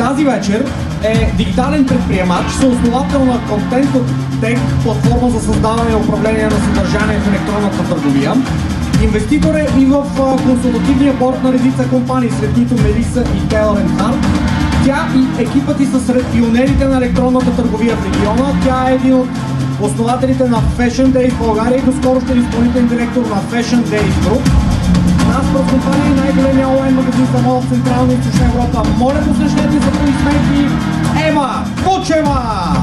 Тази вечер е дигитален предприемач, съосновател на Content Tech, платформа за създаване и управление на съдържание в електронната търговия. Инвеститор е и в консултативния борд на редица компании, сред които Melissa и Taylor & Hart. Тя и екипът й са сред пионерите на електронната търговия в региона. Тя е един от основателите на Fashion Days в България и доскоро ще е изпълнителен директор на Fashion Days Group. Нас компания е най-големия онлайн магазин за мода в Централна и Източна Европа. Моля, посрещнете за аплодисменти Ема Вучева!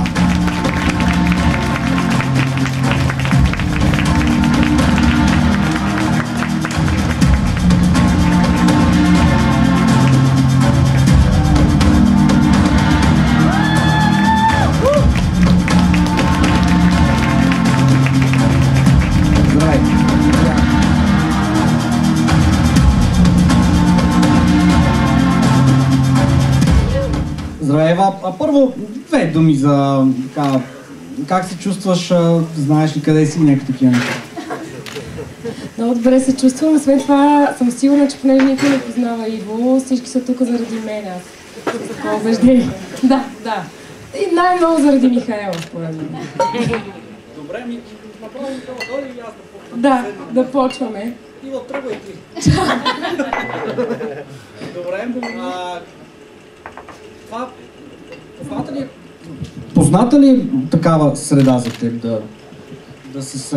Здравей, Ева. Първо, две думи за така, как се чувстваш, знаеш ли къде си и някакви такива неща. Много добре се чувствам, освен това съм сигурна, че понеже никой не познава Иво, всички са тук заради мен, аз тук такова убеждение. Да. И най-много заради Михаела, според мен. Добре, направо това дойде и аз да почвам. Да почваме. Иво, тръгвай ти. Добре, това позната ли е такава среда за теб, да си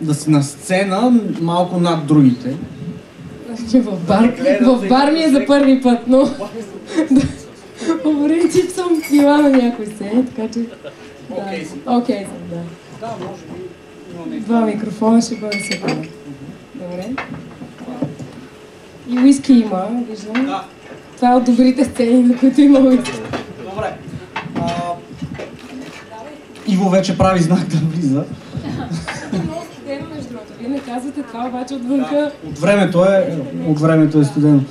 да си на сцена малко над другите? В бар ми е за първи път, но по принцип съм била на някой сцени, така че окей съм, да. Да, може би имаме... Два микрофона ще бъде супер. Добре. И уиски има, виждам. Да. Това е от добрите сцени, на които има уиски. Добре. Иво вече прави знак да влиза. Много студено, между другото. Вие не казвате това, обаче отвънка... От времето е студено.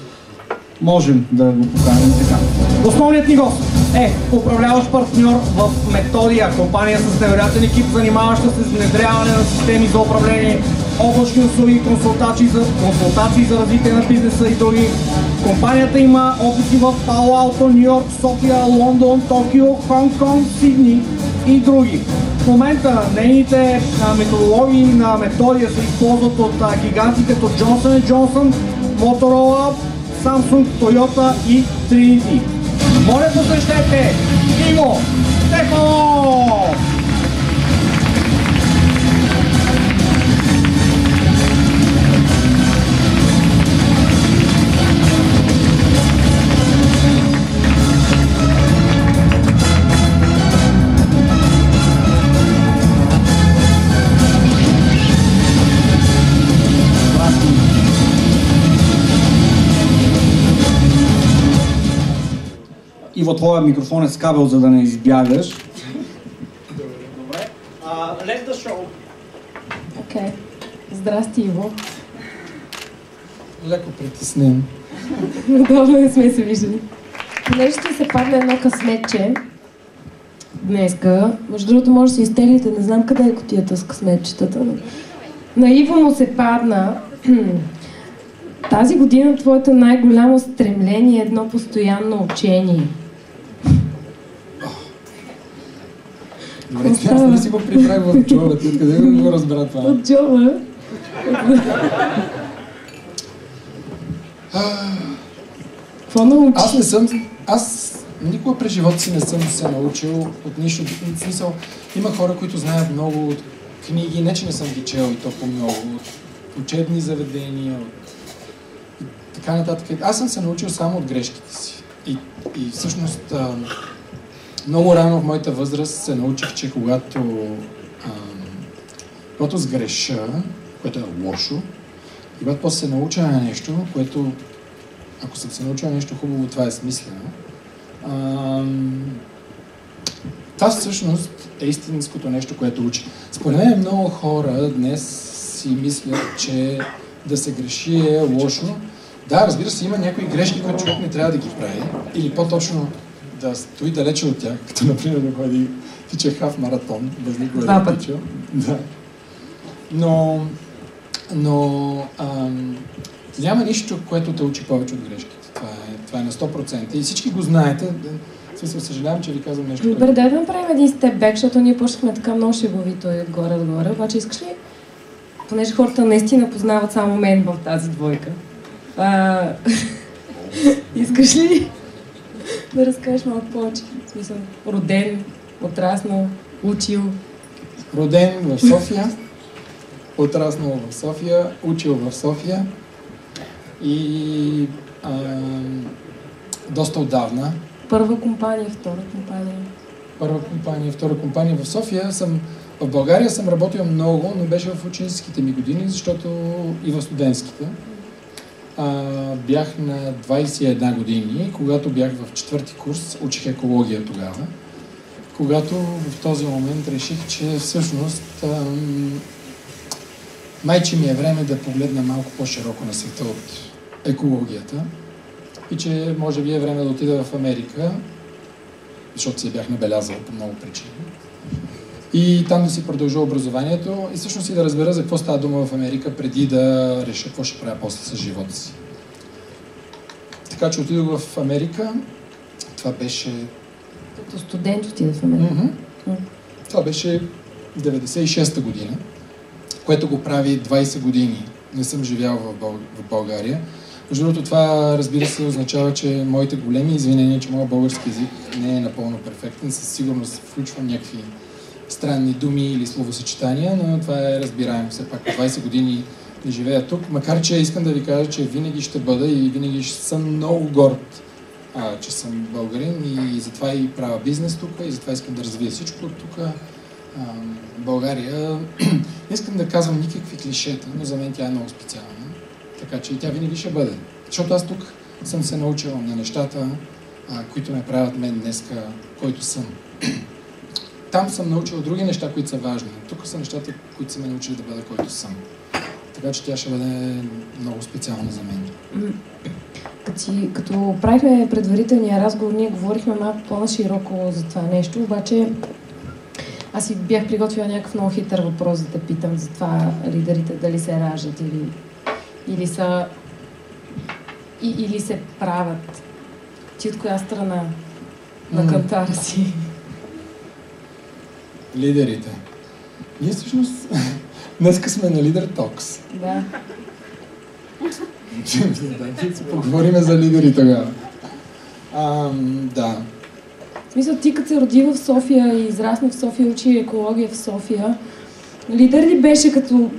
Можем да го покажем така. Основният ни гост е управляващ партньор в Методия, компания с невероятен екип, занимаваща се с внедряване на системи за управление, облачни услуги, консултации за развитие на бизнеса и други. Компанията има офиси в Пало Алто, Ню Йорк, София, Лондон, Токио, Хонг-Конг, Сидни и други. В момента нейните методологии на Методия се използват от гиганти като Johnson & Johnson, Motorola, Samsung, Toyota и Trinity. Моля, посрещете Иво Стефанов! Иво, твоя микрофон е с кабел, за да не избягаш. Добре. Let the show. Окей. Здрасти, Иво. Леко притеснен. Удобно не сме се виждали. Понеже ще се падне едно късметче днеска, между другото може да се изтеглите, не знам къде е кутията с късметчетата. На Иво му се падна. Тази година твоето най-голямо стремление е едно постоянно учение. Добре, аз не си го приправих в джоба, ти откъде го разбра това? От джоба? Какво научиш? Аз никога през живота си не съм се научил от нищо. В смисъл, има хора, които знаят много от книги, не че не съм ги чел и то по-много, от учебни заведения, и така нататък. Аз съм се научил само от грешките си. И всъщност много рано в моята възраст се научих, че когато сгреша, което е лошо, и когато после се науча на нещо, което, ако съм се научил на нещо хубаво, това е смислено, това всъщност е истинското нещо, което учи. Според мен много хора днес си мислят, че да се греши е лошо. Да, разбира се, има някои грешки, които човек не трябва да ги прави, или по-точно да стои далече от тях, като например да ходи тича хаф маратон, без никога да тича. Да. Но няма нищо, което те учи повече от грешките. Това е на 100%. И всички го знаете. В смисъл, съжалявам, че ви казвам нещо. Добре, дай да направим един степ-бек, защото ние почнахме така много шеговито и отгоре. Обаче искаш ли, понеже хората наистина познават само мен в тази двойка, искаш ли да разкажеш малко повече? В смисъл, роден, отраснал, учил? Роден в София, отраснал в София, учил в София и доста отдавна. Първа компания, втора компания? Първа компания, втора компания в София. В България съм работил много, но беше в ученическите ми години, защото и в студентските. Бях на 21 години, когато бях в 4-ти курс, учих екология тогава. Когато в този момент реших, че всъщност майче ми е време да погледна малко по-широко на света от екологията и че може би е време да отида в Америка, защото си бях набелязал по много причини. И там да си продължа образованието и всъщност и да разбера за какво става дума в Америка, преди да реша какво ще правя после с живота си. Така че отидох в Америка. Това беше... Като студент отида в Америка? Това беше 96-та година, което го прави 20 години. Не съм живял в България. Между другото, това, разбира се, означава, че моите големи извинения, че моят български език не е напълно перфектен. Със сигурност включвам някакви странни думи или словосъчетания, но това е разбираемо. Все пак 20 години не живея тук, макар че искам да ви кажа, че винаги ще бъда и винаги съм много горд, че съм българин и затова и правя бизнес тук и затова искам да развия всичко от тук. България, не искам да казвам никакви клишета, но за мен тя е много специална. Така че и тя винаги ще бъде. Защото аз тук съм се научил на нещата, които ме правят мен днеска, който съм. Там съм научил други неща, които са важни. Тук са нещата, които са ме научили да бъда който съм. Така че тя ще бъде много специална за мен. Като правихме предварителния разговор, ние говорихме малко по-широко за това нещо, обаче аз си бях приготвила някакъв много хитър въпрос да те питам за това лидерите дали се раждат или се правят. Ти от коя страна на кантара си? Лидерите. Ние всъщност днеска сме на Лидер Токс. Да. Поговорим за лидери тогава. Да. В смисъл, ти като се роди в София и израсна в София, учи екология в София, лидер ли беше като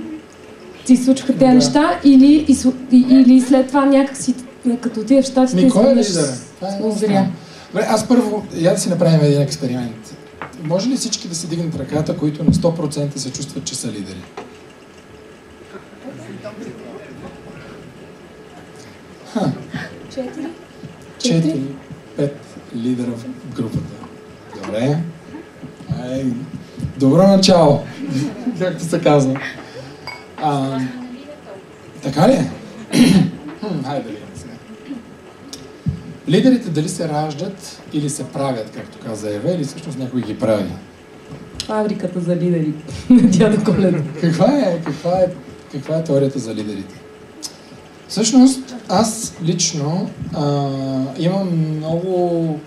ти случваха тези неща или след това някакси като отидеш в Щатите и кой е лидер? Добре, аз първо, я да си направим един експеримент. Може ли всички да си дигнат ръката, които на 100% се чувстват, че са лидери? Четири, 5 лидера в групата. Добре. Добро начало, както се казва. Така ли? Хайде да видим сега. Лидерите дали се раждат или се правят, както каза Ева, или всъщност някой ги прави? Фабриката за лидери на дядо Коледа. Каква е теорията за лидерите? Всъщност, аз лично имам много...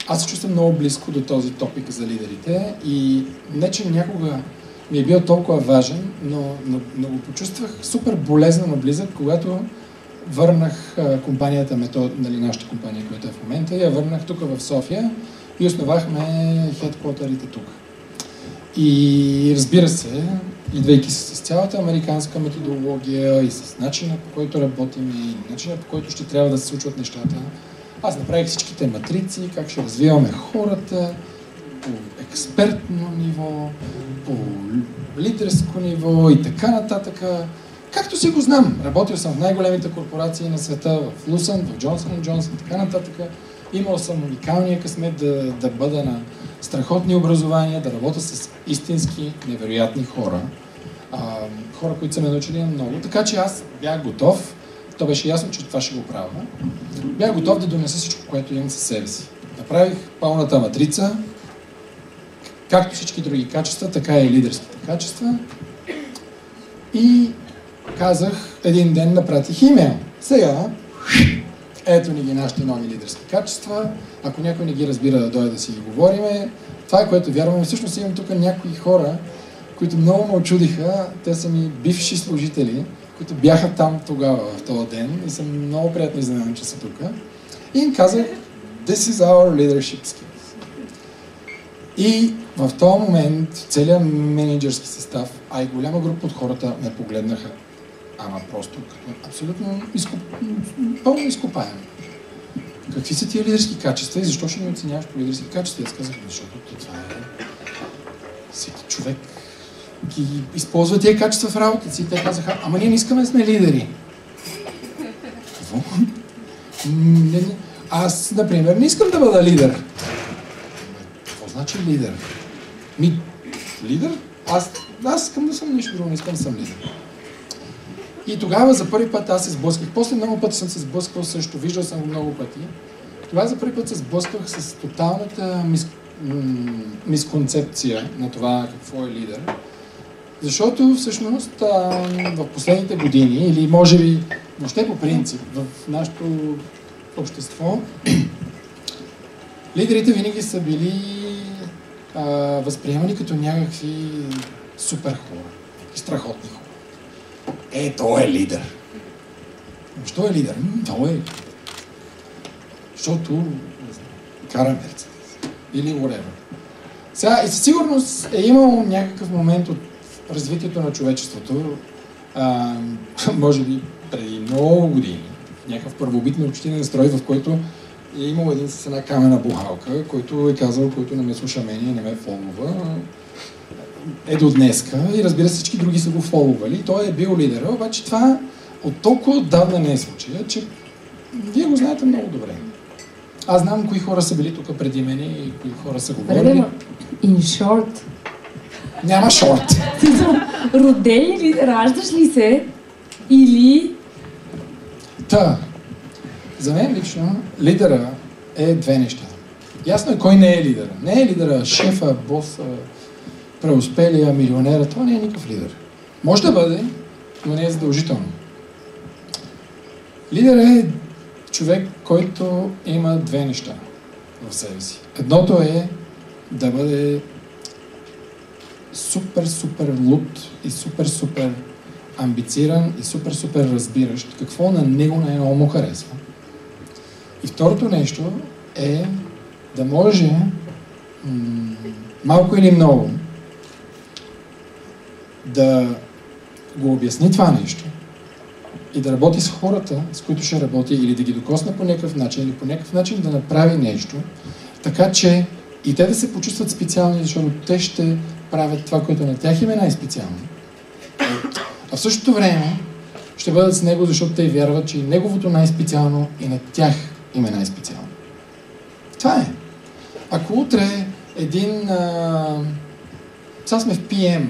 Аз се чувствам много близко до този топик за лидерите и не, че някога ми е бил толкова важен, но го почувствах супер болезнено близък, когато върнах компанията Метод, нали, нашата компания, която е в момента, я върнах тук в София и основахме хедквотерите тук. И разбира се, идвайки се с цялата американска методология и с начина, по който работим и начина, по който ще трябва да се случват нещата, аз направих всичките матрици, как ще развиваме хората по експертно ниво, по лидерско ниво и така нататък. Както си го знам, работил съм в най-големите корпорации на света, в Лусан, в Джонсън & Джонсън и така нататък. Имал съм уникалния късмет да бъда на страхотни образования, да работя с истински невероятни хора. Хора, които са ме научили много. Така че аз бях готов, то беше ясно, че това ще го правя. Бях готов да донеса всичко, което имам със себе си. Направих пълната матрица, както всички други качества, така и лидерските качества. И казах, един ден напратих имейл Сега, ето ни ги нашите нови лидерски качества. Ако някой не ги разбира, да дойде да си ги говориме. Това е което вярваме. Всъщност имам тук някои хора, които много ме очудиха. Те са ми бивши служители, които бяха там тогава, в този ден. И съм много приятно изненадан, че са тук. И им казах, this is our leadership skills. И в този момент целият менеджерски състав, а и голяма група от хората ме погледнаха, ама просто като абсолютно пълно изкопаем. Какви са тия лидерски качества и защо ще ни оценяваш по лидерски качества? Аз казах, защото това е... Всеки човек ги използва тия качества в работата си. И те казаха, ама ние не искаме да сме лидери. Какво? Аз, например, не искам да бъда лидер. Какво значи лидер? Лидер? Аз искам да съм нищо друго, не искам да съм лидер. И тогава за първи път аз се сблъсках. После много пъти съм се сблъскал също, виждал съм го много пъти. Тогава за първи път се сблъсках с тоталната мисконцепция на това какво е лидер. Защото всъщност в последните години, или може би въобще по принцип в нашето общество, лидерите винаги са били възприемани като някакви супер хора, страхотни хора. Той е лидер. Защо е лидер? Той е. Защото кара Мерцедес. Или whatever. Сега, и със сигурност е имало някакъв момент от развитието на човечеството, може би преди много години, някакъв първобитен общинен строй, в който е имал един с една камена бухалка, който е казал, който не ме слуша мене, не ме фолова, е до днеска и разбира се всички други са го фоловали. Той е бил лидера, обаче това от толкова отдавна не е случая, че вие го знаете много добре. Аз знам кои хора са били тук преди мене и кои хора са говорили. In short. Няма шорт. Роден ли, раждаш ли се или... За мен лично лидера е две неща. Ясно е кой не е лидера. Не е лидера шефа, боса, преуспелия, милионера. Това не е никакъв лидер. Може да бъде, но не е задължително. Лидер е човек, който има две неща в себе си. Едното е да бъде супер луд и супер амбициран и супер разбиращ какво на него най-много му харесва. И второто нещо е да може малко или много да го обясни това нещо и да работи с хората, с които ще работи, или да ги докосне по някакъв начин, или по някакъв начин да направи нещо, така че и те да се почувстват специални, защото те ще правят това, което на тях им е най-специално. А в същото време ще бъдат с него, защото те вярват, че и неговото най-специално и на тях им е най-специално. Това е. Ако утре един... Сега сме в PM,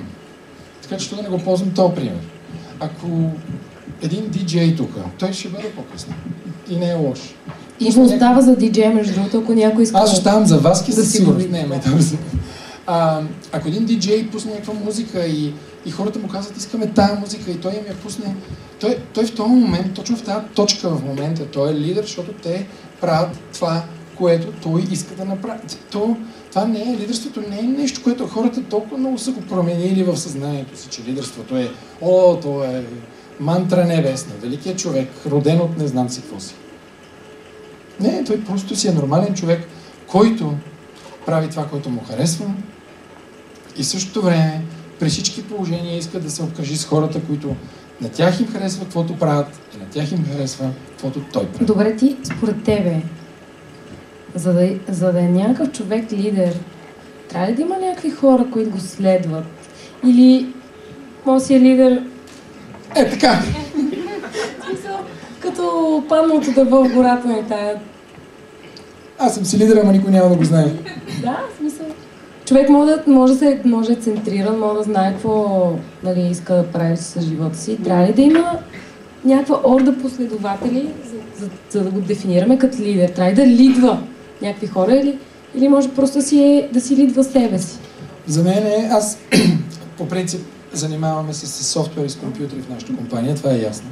така че да не го ползвам този пример. Ако един диджей тук, той ще бъде по-късно. И не е лош. И ще остава за диджей, между другото, ако някой иска... Аз оставам за Васки със сигурност. Не, ако един диджей пусне някаква музика и хората му казват, искаме тая музика и той им я пусне, той в този момент, точно в тази точка в момента, той е лидер, защото те правят това, което той иска да направи. Това не е лидерството, не е нещо, което хората толкова много са го променили в съзнанието си, че лидерството е то е мантра небесна, великият човек, роден от не знам си какво си. Не, той просто си е нормален човек, който прави това, което му харесва и в същото време при всички положения иска да се обкръжи с хората, които на тях им харесва каквото правят и на тях им харесва каквото той прави. Добре, ти според тебе, за да е някакъв човек лидер, трябва ли да има някакви хора, които го следват? Или може си е лидер... Така! Като падналото дърво в гората на тая. Аз съм си лидер, ама никой няма да го знае. Да, в смисъл. Човек може да е центриран, може да знае какво иска да прави с живота си. Трябва ли да има някаква орда последователи, за да го дефинираме като лидер? Трябва ли да лидва някакви хора или може просто да си лидва себе си? За мен аз по принцип занимаваме се с софтуер и с компютри в нашата компания, това е ясно.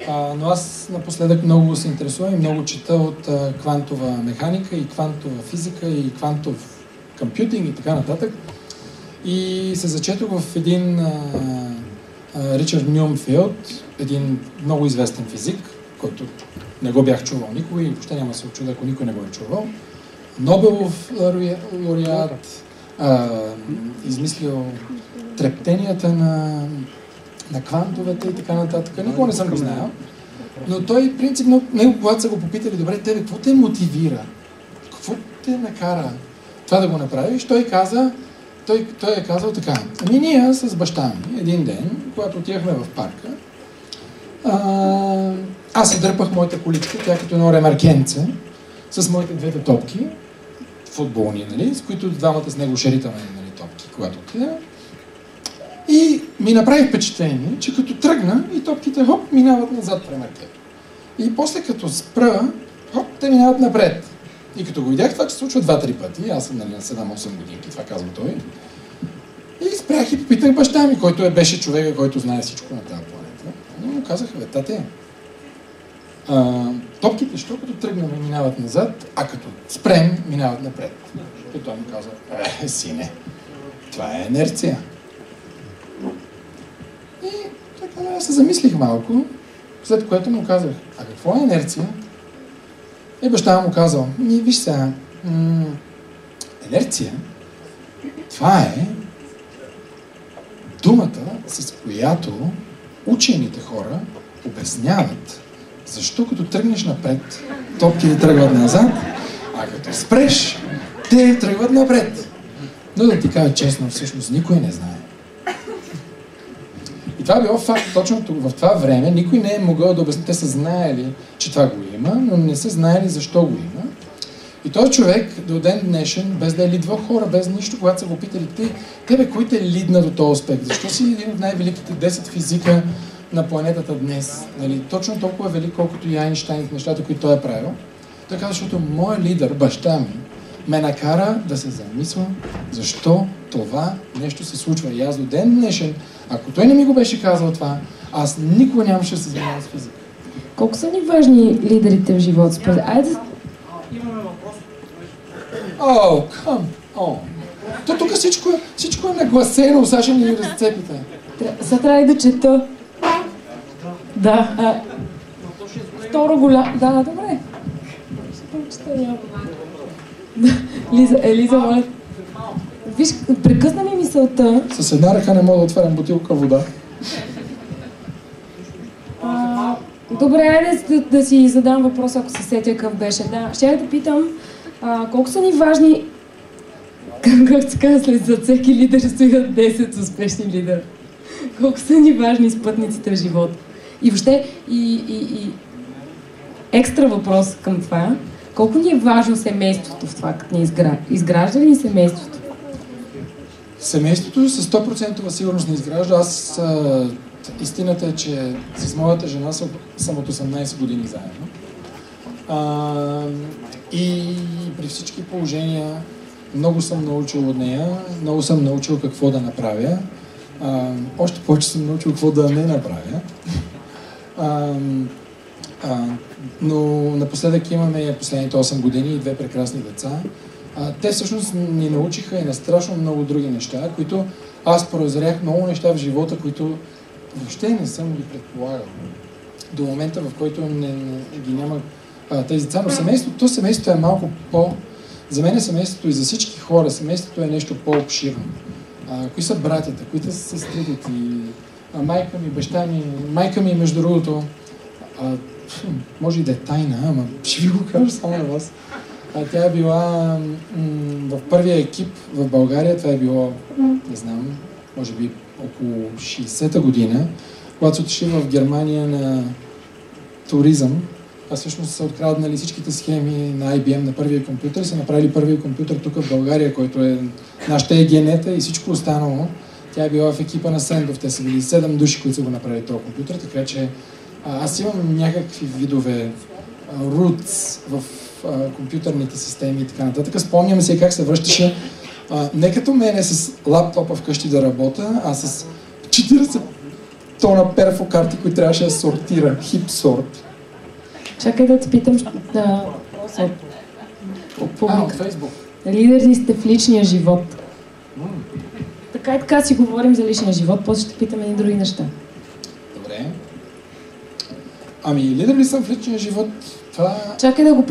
Но аз напоследък много се интересувам и много чета от квантова механика и квантова физика и квантов компютинг и така нататък. И се зачетох в един Ричард Нюмфилд, един много известен физик, който не го бях чувал никога и въобще няма да се очудя, ако никой не го е чувал. Нобелов лауреат, измислил трептенията на квантовете и така нататък. Никога не съм го знаел. Но той, принципно, него, когато са го попитали, добре, тебе, какво те мотивира? Какво те накара това да го направиш? Той е казал така. Ами ние с баща ми един ден, когато отивахме в парка, аз се дърпах моята количка, тя като едно ремаркенце, с моите двете топки, футболни, нали, с които двамата с него шеритаме, нали, топки, когато отида. И ми направи впечатление, че като тръгна и топките, хоп, минават назад в ремаркето. И после като спра, хоп, те минават напред. И като го видях това, че се случва 2-3 пъти, аз съм, нали, на 7-8 годинки, това казва той. И спрях и попитах баща ми, който беше човека, който знае всичко на тази планета. И му казаха, бе, тате, топките, що като тръгнем минават назад, а като спрем, минават напред. И той ми каза, сине, това е инерция. И така аз се замислих малко, след което му казах, а какво е инерция? И баща му казал, виж сега, инерция, това е думата, с която учените хора обясняват защо като тръгнеш напред, топките тръгват назад, а като спреш, те тръгват напред. Но да ти кажа честно, всъщност никой не знае. И това било факт, точно в това време никой не е могъл да обясни. Те са знаели, че това го има, но не са знаели защо го има. И този човек до ден днешен, без да е лидвал хора, без нищо, когато са го питали, тебе кой те лидна до този успех? Защо си един от най-великите 10 физика на планетата днес? Нали, точно толкова велик, колкото и Айнщайн в нещата, които той е правил. Той каза, защото моят лидер, баща ми, ме накара да се замисвам защо това нещо се случва. И аз до ден днешен, ако той не ми го беше казал това, аз никога нямаше да се занимавам с физика. Колко са ни важни лидерите в живота? Айде. Имаме въпрос. Come on. То тук всичко е нагласено, сега ще ни разцепите. Сега трябва да чета. Да. Второ голям. Да, добре. Елиза, моля. Виж, прекъсна ми мисълта. С една ръка не мога да отварям бутилка вода. Добре, айде да си задам въпрос, ако се сетя какъв беше. Да, ще да питам, колко са ни важни, както се казва, след всеки лидер стоят 10 успешни лидера. Колко са ни важни спътниците в живота? И въобще, и екстра въпрос към това, колко ни е важно семейството в това, като ни изгражда ли семейството? Семейството със 100% сигурност не изгражда. Аз истината е, че с моята жена съм от 18 години заедно. И при всички положения много съм научил от нея, много съм научил какво да направя. Още повече съм научил какво да не направя. Но напоследък имаме последните 8 години и 2 прекрасни деца. Те всъщност ни научиха и на страшно много други неща, които аз прозрях много неща в живота, които въобще не съм ги предполагал. До момента, в който ги няма тези деца. Но семейството е малко За мен семейството и за всички хора, семейството е нещо по-обширно. Кои са братята, кои са сестрите ти, майка ми, баща ми, майка ми, между другото, може и да е тайна, ама ще ви го кажа само на вас. Тя е била в първия екип в България, това е било, не знам, може би около 60-та година, когато са отишли в Германия на туризъм, всъщност са откраднали всичките схеми на IBM на първия компютър и са направили първия компютър тук в България, който е нашата егенета и всичко останало. Тя е била в екипа на Сендов, те са били 7 души, които са го направили този компютър, така че аз имам някакви видове roots в компютърните системи и така нататък. Спомням се как се връщаше не като мене с лаптопа вкъщи да работя, а с 40 тона перфокарти, които трябваше да сортира. Хипсорт. Чакай да те питам От Фейсбук. Лидер ли сте в личния живот? Така и така си говорим за личния живот, после ще питаме и други неща. Добре. Ами, лидер ли съм в личния живот? Това... Чакай да го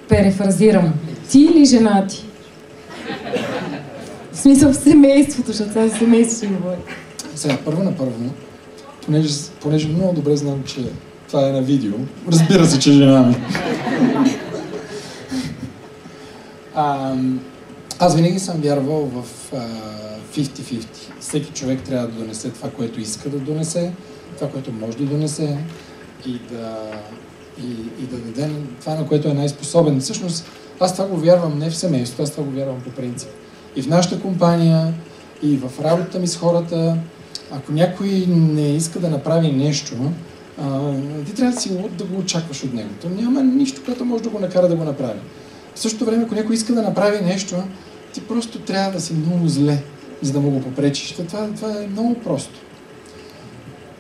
перефразирам. Ти или жена ти? В смисъл в семейството, защото сега за семейството си говори. Сега, първо на първо, понеже много добре знам, че това е на видео, разбира се, че жена ми. Аз винаги съм вярвал в 50-50. Всеки човек трябва да донесе това, което иска да донесе, това, което може да донесе и да даде това, на което е най-способен. Всъщност, аз това го вярвам не в семейството, аз това го вярвам по принцип. И в нашата компания, и в работата ми с хората, ако някой не иска да направи нещо, ти трябва да го очакваш от него. То няма нищо, което може да го накара да го направи. В същото време, ако някой иска да направи нещо, ти просто трябва да си много зле, за да му го попречиш. Това е много просто.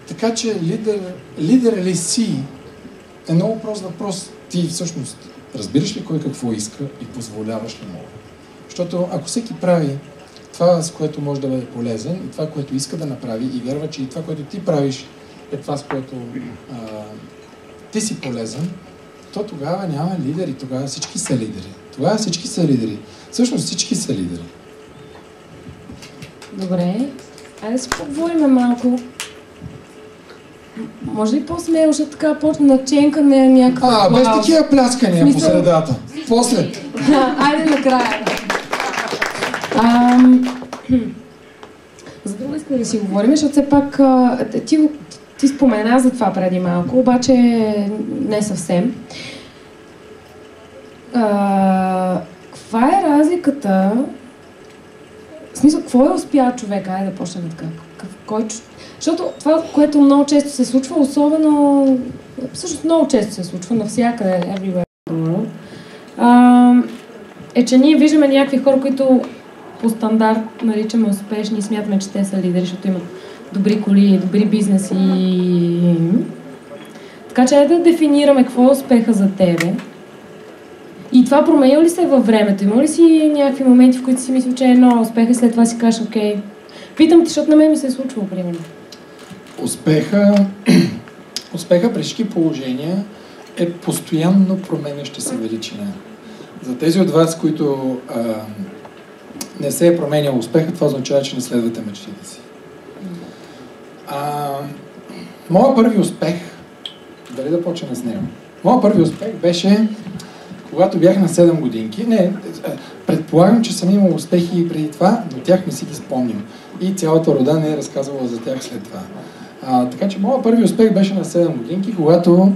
Така че лидер ли си е много прост въпрос. Ти всъщност разбираш ли кой какво иска и позволяваш ли му? Защото ако всеки прави това, с което може да бъде полезен и това, което иска да направи и вярва, че и това, което ти правиш е това, с което ти си полезен, то тогава няма лидери, тогава всички са лидери. Тогава всички са лидери. Всъщност всички са лидери. Добре. Айде си поговорим малко. Може ли по-смело, защото така почна наченкане някаква... без такива пляскания по средата. После. Айде накрая. За друго искам да си говорим, защото все пак ти спомена за това преди малко, обаче не съвсем. Каква е разликата? В смисъл, какво е успял човек? Айде да почнем така. Защото това, което много често се случва, особено... Всъщност много често се случва, навсякъде, everywhere in the world, е, че ние виждаме някакви хора, които по стандарт наричаме успешни и смятаме, че те са лидери, защото имат добри коли, добри бизнеси. Така че да дефинираме какво е успеха за тебе. И това променя ли се във времето? Има ли си някакви моменти, в които си мисля, че е много успеха и след това си кажеш, окей. Питам те, защото на мен ми се е случвало, примерно. Успеха при всички положения е постоянно променяща се величина. За тези от вас, които не се е променял успеха, това означава, че не следвате мечтите си. Моя първи успех, дали да почнем с него? Моя първи успех беше, когато бях на 7 годинки. Предполагам, че съм имал успехи и преди това, но тях не си ги спомням. И цялата рода не е разказвала за тях след това. Така че моя първи успех беше на 7 годинки, когато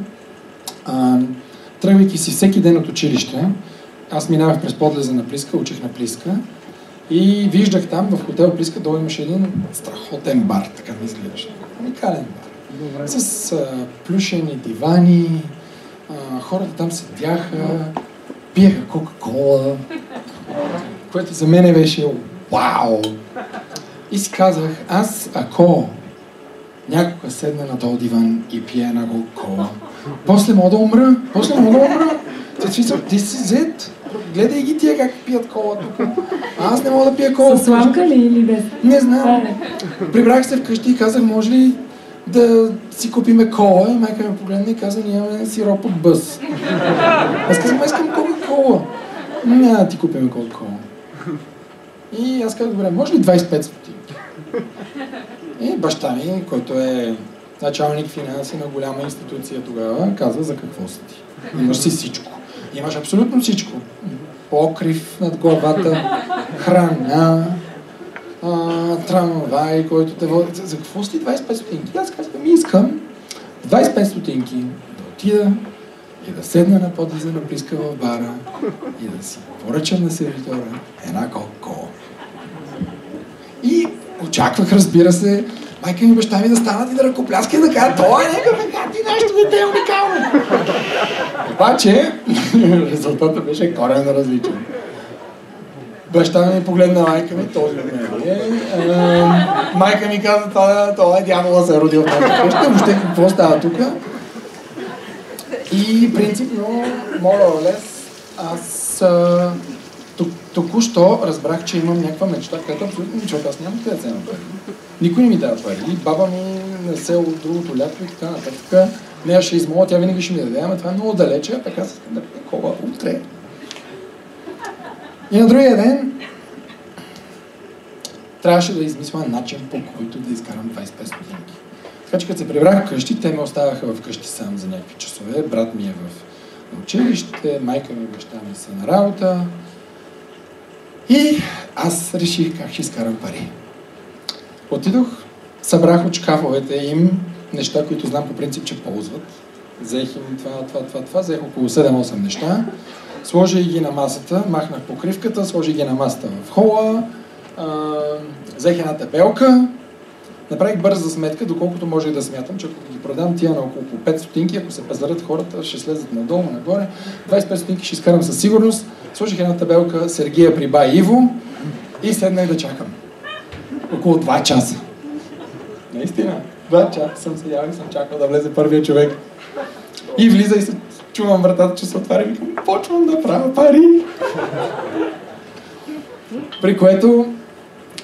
тръгвайки си всеки ден от училище, аз минавах през подлеза на Плиска, учих на Плиска и виждах там в хотел Плиска долу имаше един страхотен бар, така ми изглеждаше. Уникален бар. С плюшени дивани, хората там седяха, пиеха Кока-Кола, което за мен беше вау! И си казах, аз ако някога седна на този диван и пие една Кока-Кола, после мога да умра. Ти си зет. Гледай ги тия как пият кола тук. Аз не мога да пия кола. Със сламка ли или без? Не знам. Прибрах се вкъщи и казах, може ли да си купиме кола? И майка ме погледна и каза, ние имаме сироп от бъс. Аз казах, искам Кока-Кола. Няма да ти купиме Кока-Кола. И аз казах, добре, може ли 25 стотинки? И баща ми, който е началник финанси на голяма институция тогава, казва, за какво си ти? Имаш си всичко. Имаш абсолютно всичко. Покрив над главата, храна, трамвай, който те води. За какво си 25 стотинки? Аз казвам, искам 25 стотинки да отида и да седна на подлеза на Плиска в бара и да си поръчам на сервитора една Кока-Кола. И очаквах, разбира се, майка ми и баща ми да станат и да ръкопляска и да кажат, това е някакъв ти нещо дете е уникално. Обаче, резултатът беше коренно различен. Баща ми погледна майка ми, този от мен. Майка ми каза, това е дявола се е родил в нашата къща, въобще какво става тук. И принципно, моля Олес, аз току-що разбрах, че имам някаква мечта, която абсолютно ничего, аз нямам къде да взема пари. Никой не ми дава пари. Баба ми на село другото лято и така нататък. Нея ще измоля, тя винаги ще ми даде, ама това е много далече, а така се да кола утре. И на другия ден трябваше да измисля начин, по който да изкарам 25 стотинки. Така че като се прибрах вкъщи, те ме оставаха вкъщи сам за някакви часове. Брат ми е в училище, майка ми и баща ми са на работа. И аз реших как ще изкарам пари. Отидох, събрах от шкафовете им неща, които знам по принцип, че ползват. Взех им това, взех около 7-8 неща. Сложих ги на масата, махнах покривката, сложих ги на масата в хола, взех една табелка, направих бърза сметка, доколкото може да смятам, че ако ги продам тия на около 5 стотинки, ако се пазарят хората, ще слезат надолу, нагоре. 25 стотинки ще изкарам със сигурност. Сложих една табелка Сергия при бай Иво и седнах да чакам. Около 2 часа. Наистина, 2 часа съм седял и съм чакал да влезе първия човек. И влиза и се чувам вратата, че се отваря и викам, почвам да правя пари. При което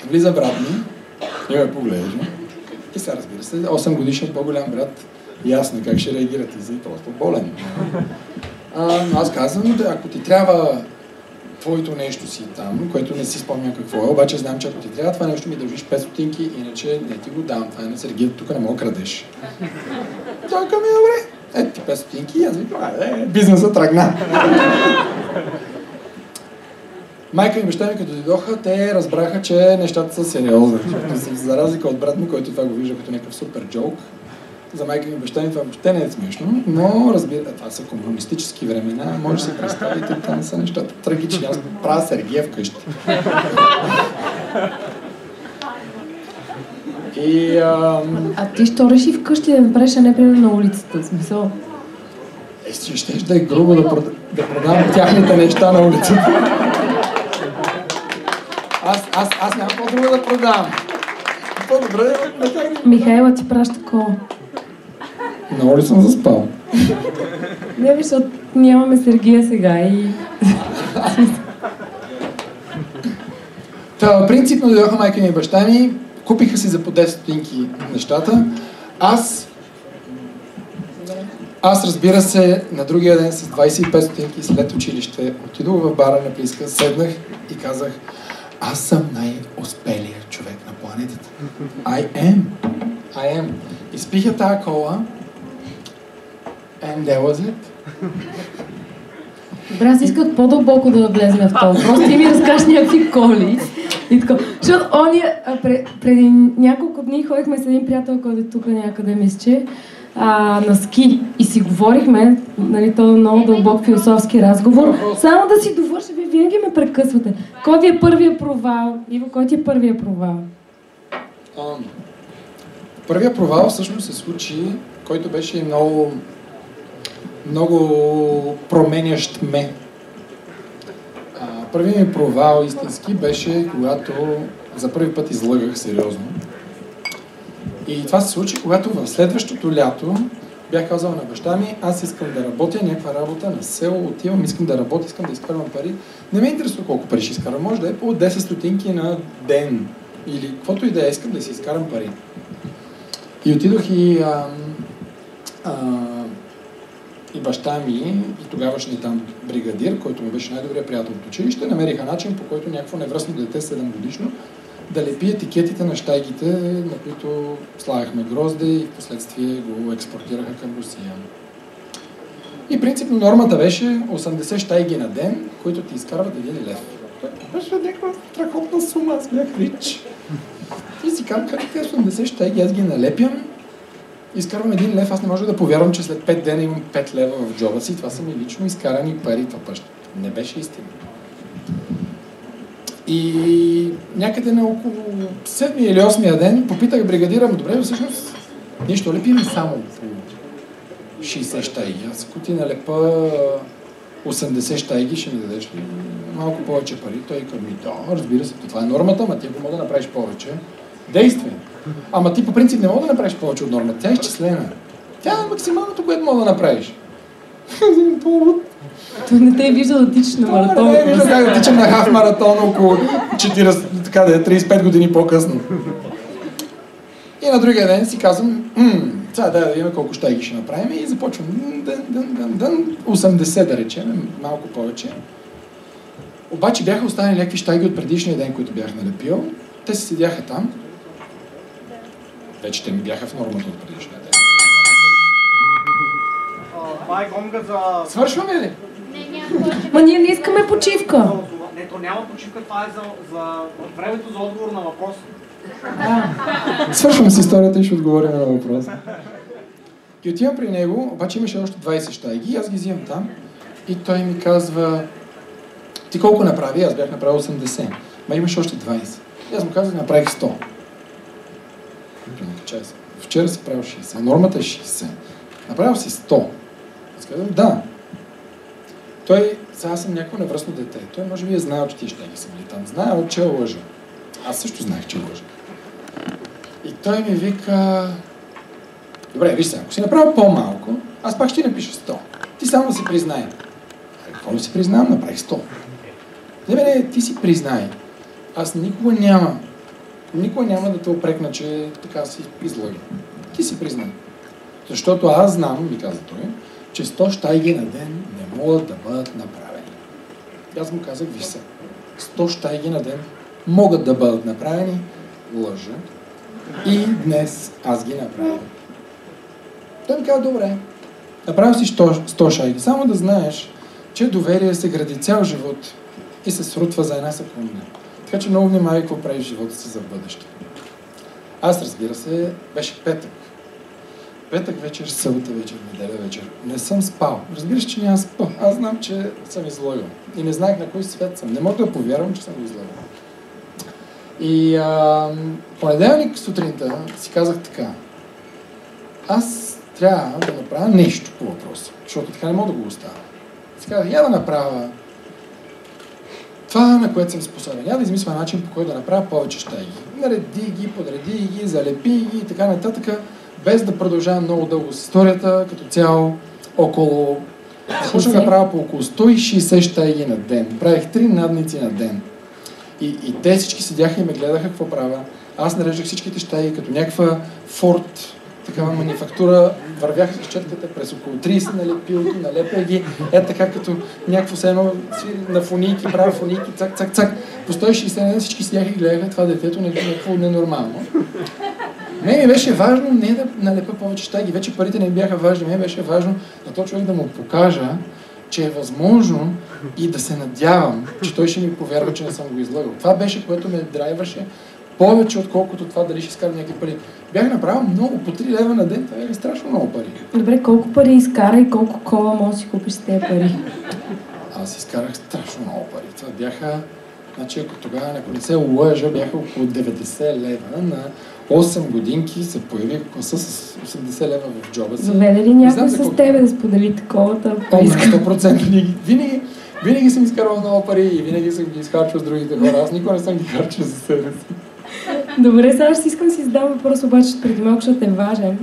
влиза брат ми и ме поглежда. И сега разбира се, 8 годишен по-голям брат, ясно как ще реагирате за просто болен. Но аз казвам, ако ти трябва твоето нещо си там, което не си спомням какво е, обаче знам, че ако ти трябва това нещо ми дължиш 5 стотинки, иначе не ти го дам, това е на Сергия, тук не мога крадеш. Той ми е добре. Ето ти 5 стотинки и аз викам, бизнесът тръгна. Майка и баща ми като дойдоха, те разбраха, че нещата са сериозни. За разлика от брат ми, който това го вижда като някакъв супер джок, за майка ми и баща ми това въобще не е смешно, но разбира, това са комунистически времена, може да си представите, там са нещата трагични. Аз правя Сергия вкъщи. А ти що реши вкъщи да направиш, а не примерно на улицата? В смисъл? Щеш да е грубо да продавам тяхните неща на улицата. Аз нямам по-друго да продавам. По-добре да тягне. Михайла ти праща кола. Много ли съм заспал? Не, защото нямаме Сергия сега и... Принципно дойдоха майка ми и баща ми, купиха си за по 10 стотинки нещата. Аз разбира се, на другия ден с 25 стотинки след училище отидох в бара на Плиска, седнах и казах, аз съм най-успелият човек на планетата. I am. Изпиха тая кола and that was it. Добре, аз исках по-дълбоко да влезем в това. Просто ти ми разкажеш някакви коли. И така. Защото преди няколко дни ходихме с един приятел, който е тук някъде, мисля, на ски и си говорихме, нали, този много дълбок философски разговор. Само да си довърша, вие винаги ме прекъсвате. Кой ви е първия провал? Иво, кой ти е първия провал? Първия провал всъщност се случи, който беше много, много променящ ме. Първият ми провал истински беше, когато за първи път излъгах сериозно. И това се случи, когато в следващото лято бях казал на баща ми, аз искам да работя някаква работа на село, отивам, искам да работя, искам да изкарвам пари. Не ме интересува колко пари ще изкарвам, може да е по 10 стотинки на ден или каквото и да е, искам да си изкарам пари. И отидох и баща ми и тогавашният там бригадир, който ми беше най-добрият приятел от училище, намериха начин, по който някакво невръстно дете 7 годишно да лепи етикетите на щайгите, на които слагахме грозде и в последствие го експортираха към Русия. И принципно нормата беше 80 щайги на ден, които ти изкарват 1 лев. Това беше някаква страхотна сума, аз бях рич. И си казвам, как тези 80 щайги, аз ги налепям, изкарвам 1 лев, аз не мога да повярвам, че след 5 дена имам 5 лева в джоба си. Това са ми лично изкарани пари, това пъща. Не беше истина. И някъде на около 7 или 8 ден попитах бригадира, добре, всъщност ние ще лепим само по 60 щайги. Аз ако ти налепа 80 щайги, ще ми дадеш ли малко повече пари. Той казва, да, разбира се, това е нормата, ама ти ако мога да направиш повече, действай. Ама ти по принцип не мога да направиш повече от нормата, тя е изчислена. Тя е максималното, което мога да направиш. Той не те е виждал да тичаш на маратон. Не е виждал как да тичам на хаф маратон около 35 години по-късно. И на другия ден си казвам, сега да видим колко щайги ще направим и започвам 80 да речем, малко повече. Обаче бяха останали някакви щайги от предишния ден, които бях налепил. Те си седяха там. Вече те ми бяха в нормата от предишния ден. Това е гонга за... Свършваме ли? Ма ние не искаме почивка. Не, то няма почивка, това е за времето за отговор на въпрос. Свършвам с историята и ще отговорим на въпроса. И отивам при него, обаче имаше още 20 щайги, аз ги взимам там и той ми казва, ти колко направи? Аз бях направил 80, ма имаш още 20. И аз му казах, направих 100. Вчера си правил 60, нормата е 60. Направил си 100. Аз казвам, да. Той, сега съм някакво невръстно дете. Той може би е знаел, че тия щайги са били там. Знаел, че лъжа. Аз също знаех, че лъжа. И той ми вика, добре, виж сега, ако си направил по-малко, аз пак ще ти напиша 100. Ти само да си признай. Какво да си признавам? Направих 100. Не, ти си признай. Аз никога няма да те опрекна, че така си излъги. Ти си признай. Защото аз знам, ми каза той, че 100 щайги на ден не могат да бъдат направени. И аз му казах, виж се, 100 щайги на ден могат да бъдат направени, лъжа. И днес аз ги направя. Той ми каза, добре, направил си 100 шайги. Само да знаеш, че доверие се гради цял живот и се срутва за една секунда. Така че много внимавай какво правиш в живота си за бъдеще. Аз, разбира се, беше петък. Петък вечер, събота вечер, неделя вечер. Не съм спал. Разбираш, че няма спал. Аз знам, че съм излъгал. И не знаех на кой свят съм. Не мога да повярвам, че съм го излъгал. И понеделник сутринта си казах така. Аз трябва да направя нещо по въпроса, защото така не мога да го оставя. Си казах, я да направя това, на което съм способен. Я да измисля начин, по който да направя повече щайги. Нареди ги, подреди ги, залепи ги и така нататък, без да продължавам много дълго с историята, като цяло около... Започнах да правя по около 160 щайги на ден. Правих 3 надници на ден. И те всички седяха и ме гледаха какво правя. Аз нареждах всичките щайги като някаква Форд, такава манифактура, вървях с четката през около 30 налепилки, налепя ги, така като някакво седно на фунийки, правя фунийки, цак, цак, цак. По 160 всички седяха и гледаха това детето, някакво ненормално. Ми беше важно не да налепя повече щайги, вече парите не бяха важни, ми беше важно на този човек да му покажа, че е възможно и да се надявам, че той ще ми повярва, че не съм го излъгал. Това беше, което ме драйваше повече, отколкото това дали ще изкарам някакви пари. Бях направил много, по 3 лева на ден, това е страшно много пари. Добре, колко пари изкара и колко кола може да си купиш с тези пари? Аз изкарах страшно много пари. Това бяха, значи ако тогава, ако не се лъжа, бяха около 90 лева. На 8 годинки се появих класа с 80 лева в джоба си. Доведе ли някой с тебе да сподели таковата? На 100%. Винаги съм изкарвал много пари и винаги съм ги изхарчил с другите хора. Аз никога не съм ги харчил за себе си. Добре, сега ще искам да си задам въпрос, обаче преди малко ще е важен.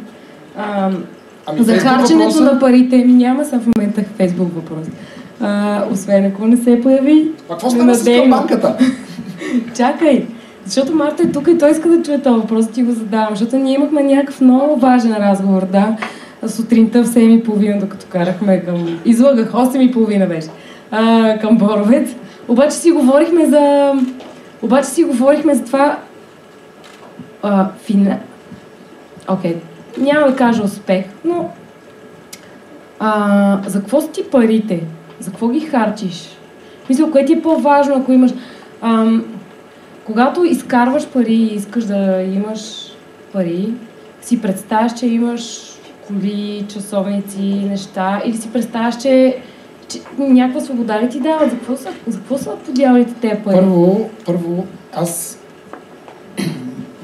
За харченето на парите ми няма са в момента Фейсбук въпрос. Освен ако не се появи. А какво стана с банката? Чакай, защото Марта е тук и той иска да чуе този въпрос, ти го задавам, защото ние имахме някакъв много важен разговор, да, сутринта в 7:30, докато карахме към... Излагах, 8:30 беше, към Боровец. Обаче си говорихме за това Окей, няма да кажа успех, но за какво са ти парите? За какво ги харчиш? Мисля, кое ти е по-важно, ако имаш... когато изкарваш пари и искаш да имаш пари, си представяш, че имаш коли, часовници, неща, или си представяш, че някаква свобода ли ти дава? За какво са подявалите тези пари? Първо, аз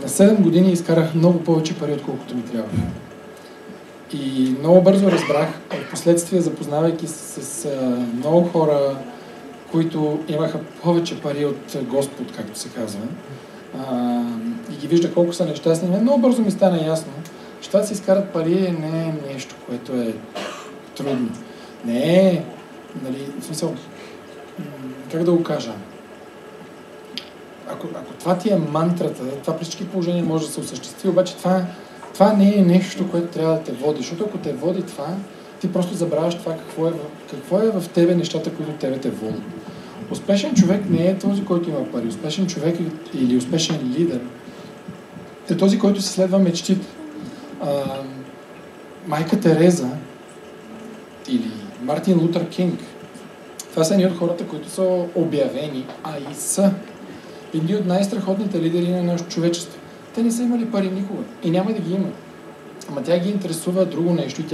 на 7 години изкарах много повече пари, отколкото ми трябва. И много бързо разбрах, в последствие запознавайки с много хора, които имаха повече пари от Господ, както се казва, и ги вижда колко са нещастни. Много бързо ми стана ясно, че това да си изкарат пари не е нещо, което е трудно. Не е, нали, в смисъл, как да го кажа? Ако това ти е мантрата, това при всички положения може да се осъществи, обаче това не е нещо, което трябва да те води, защото ако те води това, ти просто забравяш това какво е в тебе нещата, които тебе те водят. Успешен човек не е този, който има пари. Успешен човек или успешен лидер е този, който се следва мечтите. Майка Тереза или Мартин Лутер Кинг, това са едни от хората, които са обявени, и са едни от най-страхотните лидери на нашето човечество. Те не са имали пари никога и няма да ги имат. Ама тя ги интересува друго нещо и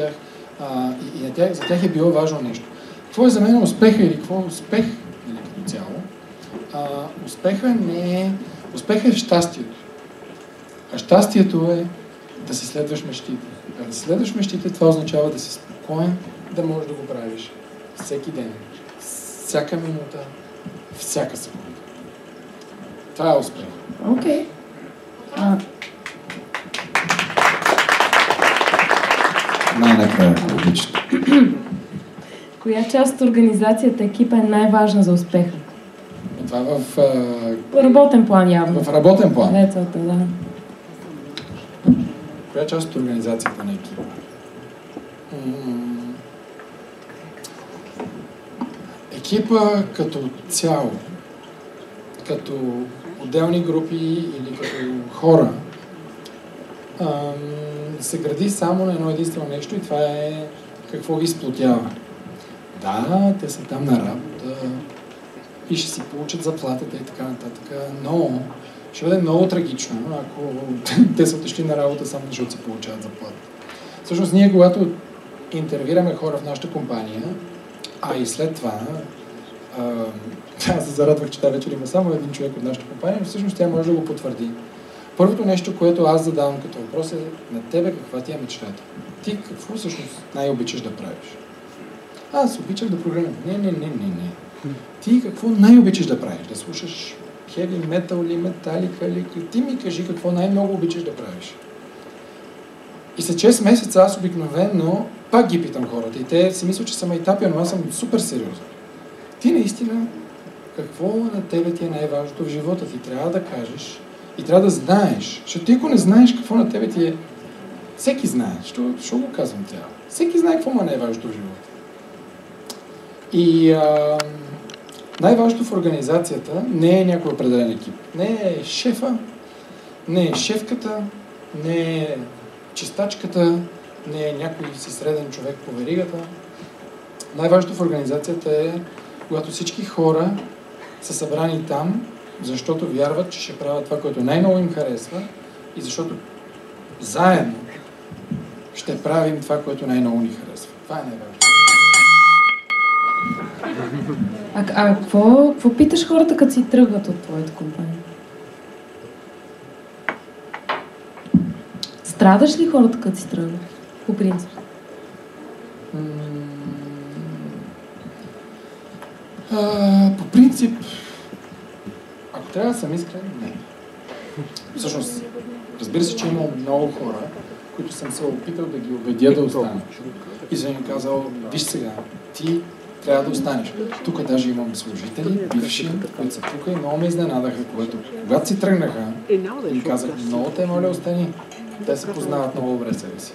за тях е било важно нещо. Какво е за мен успеха или какво е успех, или като цяло? Успеха е щастието. А щастието е да си следваш мечтите. А да си следваш мечтите, това означава да си спокоен, да можеш да го правиш всеки ден, всяка минута, всяка секунда. Това е успех. Окей. Най-накрая, отлично. Коя част от организацията, екипа е най-важна за успеха? Това в работен план явно. В работен план. Децата, да. Коя част от организацията на екипа? Екипа като цяло, като отделни групи или като хора, се гради само на едно единствено нещо и това е какво ги сплотява. Да, те са там на работа и ще си получат заплатата и така нататък, но ще бъде много трагично, ако те са отишли на работа само защото си получават заплата. Всъщност ние, когато интервюираме хора в нашата компания, и след това, аз се зарадвах, че тази вечер има само един човек от нашата компания, но всъщност тя може да го потвърди. Първото нещо, което аз задавам като въпрос е на тебе каква ти е мечтата. Ти какво всъщност най-обичаш да правиш? Аз обичах да програмирам. Не. Ти какво най-обичаш да правиш? Да слушаш хеви метал ли, металика ли? Ти ми кажи какво най-много обичаш да правиш. И след 6 месеца аз обикновено пак ги питам хората и те си мислят, че съм етапия, но аз съм супер сериозен. Ти наистина какво на тебе ти е най-важното в живота? Ти трябва да кажеш и трябва да знаеш. Защото ти ако не знаеш какво на тебе ти е... Всеки знае. Що го казвам тя? Всеки знае какво му е най-важното в живота. И най-важното в организацията не е някой определен екип. Не е шефа, не е шефката, не е чистачката, не е някой си среден човек по веригата. Най-важното в организацията е, когато всички хора са събрани там, защото вярват, че ще правят това, което най-много им харесва и защото заедно ще правим това, което най-много ни харесва. Това е най-важното. Какво питаш хората, като си тръгват от твоята компания? Страдаш ли хората, като си тръгват? По принцип. По принцип, ако трябва да съм искрен, не. Всъщност, разбира се, че има много хора, които съм се опитал да ги убедя да останат. И съм им казал, виж сега, ти трябва да останеш. Тук даже имам служители, бивши, които са тук и много ме изненадаха, когато си тръгнаха, им казах, много те моля, остани. Те се познават много добре себе си.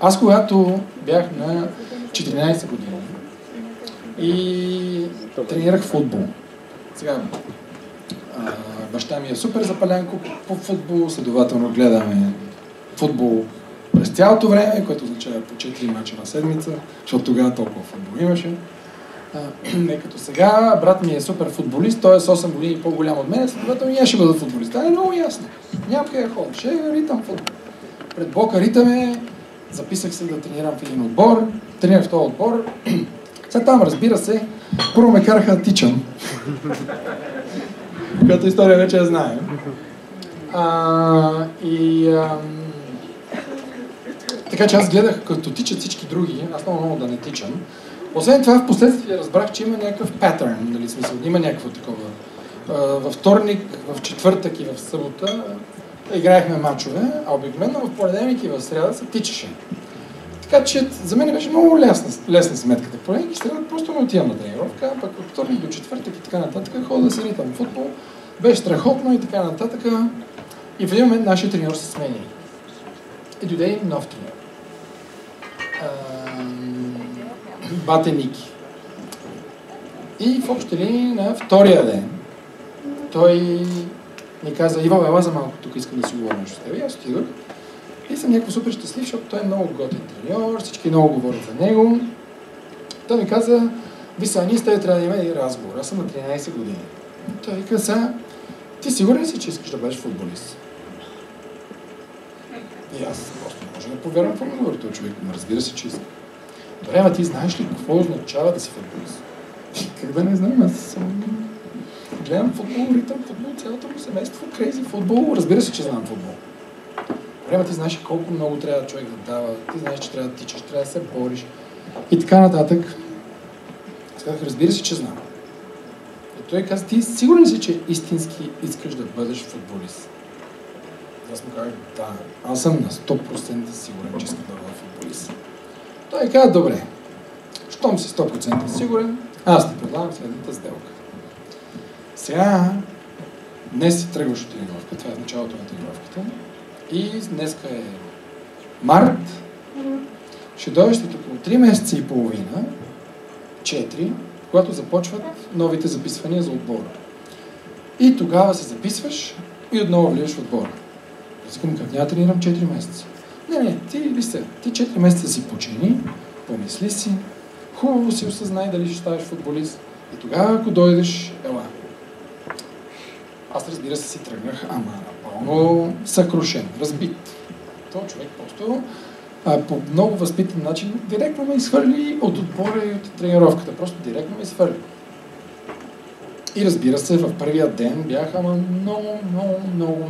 Аз когато бях на 14 години и тренирах футбол. Сега, баща ми е супер запален по футбол, следователно гледаме футбол през цялото време, което означава по 4 мача на седмица, защото тогава толкова футбол имаше. Не като сега, брат ми е супер футболист, той е с 8 години по-голям от мен, следователно и аз ще бъда футболист. Това е много ясно. Няма къде да ходя, ще ритам футбол. Пред Бока ритаме, записах се да тренирам в един отбор, тренирах в този отбор. След там, разбира се, първо ме караха да тичам. Която история вече я знаем. Така че аз гледах, като тичат всички други, аз много да не тичам, Освен това, в последствие разбрах, че има някакъв патърн, нали, смисъл, има някакво такова. Във вторник, в четвъртък и в събота играехме мачове, а обикновено в понеделник и в сряда се тичаше. Така че за мен беше много лесна сметката. В понеделник и сряда просто не отивам на тренировка, а пък от вторник до четвъртък и така нататък ходя да се ритам футбол. Беше страхотно и така нататък. И в един момент нашия треньор се смени. И дойде и нов треньор. Бате Ники. И в общи линии на втория ден той ми каза: Ивал, ела за малко, тук искам да си говоря нещо с теб. И аз отидох. И съм някакво супер щастлив, защото той е много готин треньор, всички много говорят за него. Той ми каза: Виса, ние с теб трябва да имаме един разговор. Аз съм на 13 години. Той ви каза: ти сигурен си, че искаш да бъдеш футболист? И аз просто не може да повярвам в отговор. Той човек разбира се, че иска. Добре, ама ти знаеш ли какво означава да си футболист? Как да не знам, аз гледам футбол, ритъм футбол, цялото му семейство, крейзи футбол, разбира се, че знам футбол. Добре, ама ти знаеш колко много трябва човек да дава, ти знаеш, че трябва да тичаш, трябва да се бориш и така нататък. Аз казах: разбира се, че знам. И той каза: ти сигурен си, че истински искаш да бъдеш футболист? Аз му казах: да, аз съм на 100% сигурен, че искам да бъда футболист. Той каза: добре, щом си 100% сигурен, аз ти предлагам следната сделка. Сега, днес си тръгваш от тренировка, това е началото на тренировката, и днеска е март, ще дойдеш след около 3 месеца и половина, 4, когато започват новите записвания за отбора. И тогава се записваш и отново влизаш в отбора. Аз казвам: как няма тренирам 4 месеца? Не, ти 4 месеца си почини, помисли си, хубаво си осъзнай дали ще ставаш футболист и тогава, ако дойдеш, ела. Аз, разбира се, си тръгнах, ама напълно съкрушен, разбит. То човек просто по много възпитан начин директно ме изхвърли от отбора и от тренировката. Просто директно ме изхвърли. И разбира се, в първия ден бях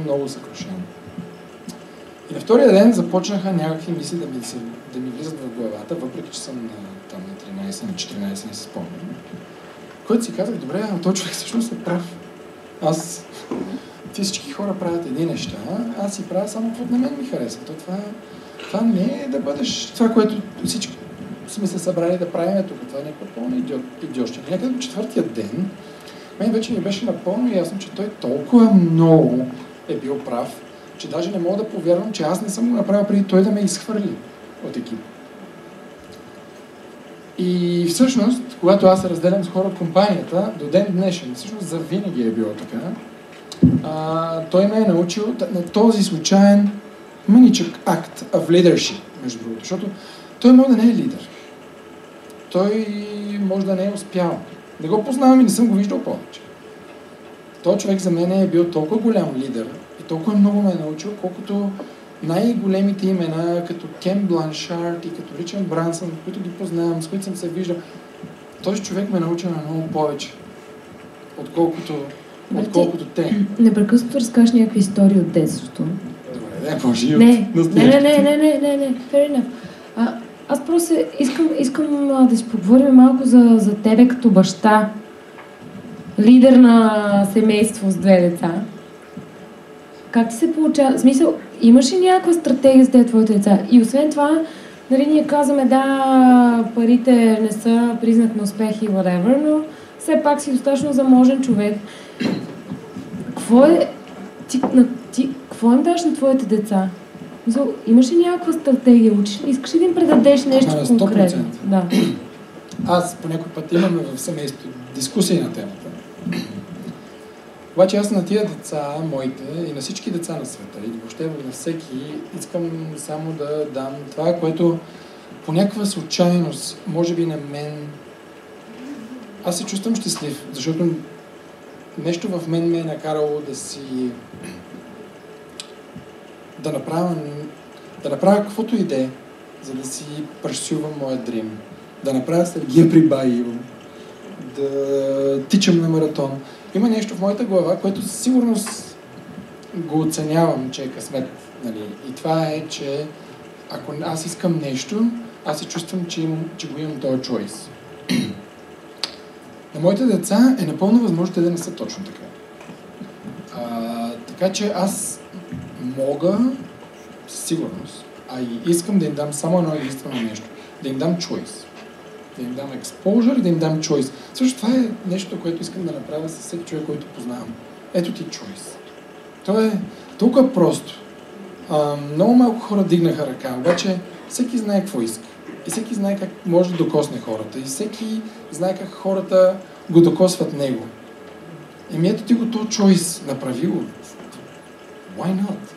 много съкрушен. И на втория ден започнаха някакви мисли да ми влизат в главата, въпреки че съм на 13, на 14, не се спомням. Който си казах: добре, но този човек всъщност е прав. Всички хора правят едни неща, аз си правя само каквото на мен ми харесва. Това не е да бъдеш това, което всички сме се събрали да правим тук. Това е някаква пълна идиощина. Някъде до четвъртия ден, мен вече ми беше напълно ясно, че той толкова много е бил прав, че даже не мога да повярвам, че аз не съм го направил преди той да ме изхвърли от екип. И всъщност, когато аз се разделям с хора от компанията, до ден днешен, всъщност завинаги е било така, той ме е научил на този случайен мъничък акт of leadership, между другото, защото той може да не е лидер. Той може да не е успял. Не го познавам и не съм го виждал повече. Той човек за мен е бил толкова голям лидер и толкова много ме е научил, колкото най-големите имена, като Кен Бланшард и като Ричард Брансън, които ги познавам, с които съм се виждал. Този човек ме научи на много повече, отколкото те. Непрекъснато разкажеш някакви истории от детството. Добре, може и не, fair enough. Аз просто искам да си поговорим малко за тебе като баща, лидер на семейство с 2 деца. Как ти се получава? В смисъл, имаш ли някаква стратегия за тези твоите деца? И освен това, нали, ние казваме: да, парите не са признак на успех и whatever, но все пак си достатъчно заможен човек. Какво им даш на твоите деца? Имаш ли някаква стратегия? Искаш ли да им предадеш нещо конкретно? Да. Аз по някой път имаме в семейството дискусии на темата. Обаче аз на тия деца, моите и на всички деца на света, и въобще на всеки, искам само да дам това, което по някаква случайност, може би на мен, аз се чувствам щастлив, защото нещо в мен ме е накарало да направя каквото иде, за да си пресювам моя дрим, да направя Сергия при Баил, да тичам на маратон. Има нещо в моята глава, което със сигурност го оценявам, че е късмет. Нали? И това е, че ако аз искам нещо, аз се чувствам, че го имам този choice. На моите деца е напълно възможно те да не са точно така. Така че аз мога със сигурност, а и искам да им дам само едно единствено нещо. Да им дам choice. Да им дам exposure и да им дам choice. Също това е нещо, което искам да направя с всеки човек, който познавам. Ето ти choice. То е толкова просто. Много малко хора дигнаха ръка, обаче всеки знае какво иска. И всеки знае как може да докосне хората. И всеки знае как хората го докосват него. Еми ето ти го то choice направи го. Why not?